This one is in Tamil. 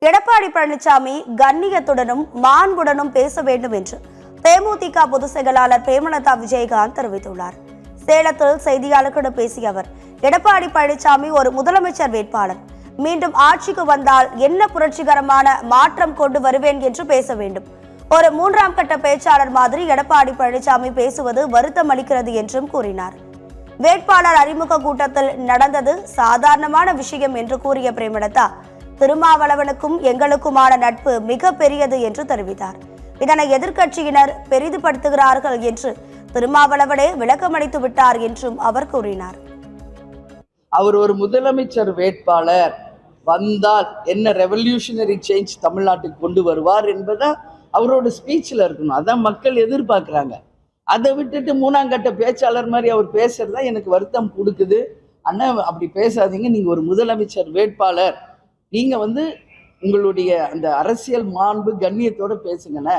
எடப்பாடி பழனிசாமி கண்ணியத்துடனும் மாண்புடனும் பேச வேண்டும் என்று தேமுதிக பொதுச் செயலாளர் பிரேமலதா விஜயகாந்த் தெரிவித்துள்ளார். சேலத்தில் செய்தியாளர்களிடம் பேசிய அவர், எடப்பாடி பழனிசாமி ஒரு முதலமைச்சர் வேட்பாளர், மீண்டும் ஆட்சிக்கு வந்தால் என்ன புரட்சிகரமான மாற்றம் கொண்டு வருவேன் என்று பேச வேண்டும். ஒரு மூன்றாம் கட்ட பேச்சாளர் மாதிரி எடப்பாடி பழனிசாமி பேசுவது வருத்தம் அளிக்கிறது என்றும் கூறினார். வேட்பாளர் அறிமுக கூட்டத்தில் நடந்தது சாதாரணமான விஷயம் என்று கூறிய பிரேமலதா, திருமாவளவனுக்கும் எங்களுக்குமான நட்பு மிக பெரியது என்று தெரிவித்தார். இதனை எதிர்க்கட்சியினர் பெரிதுபடுத்துகிறார்கள் என்று திருமாவளவனே விளக்கமளித்து விட்டார் என்றும் அவர் கூறினார். அவர் ஒரு முதலமைச்சர் வேட்பாளர் வந்தால் என்ன ரெவல்யூஷனரி சேஞ்ச் தமிழ்நாட்டுக்கு கொண்டு வருவார் என்பதை அவரோட ஸ்பீச்சில் இருக்கணும். அதான் மக்கள் எதிர்பார்க்குறாங்க. அதை விட்டுட்டு மூணாம் கட்ட பேச்சாளர் மாதிரி அவர் பேசுறதா எனக்கு வருத்தம் கொடுக்குது. அண்ணா, அப்படி பேசாதீங்க. நீங்க ஒரு முதலமைச்சர் வேட்பாளர், நீங்க உங்களுடைய அந்த அரசியல் மாண்பு கண்ணியத்தோட பேசுங்கண்ணே.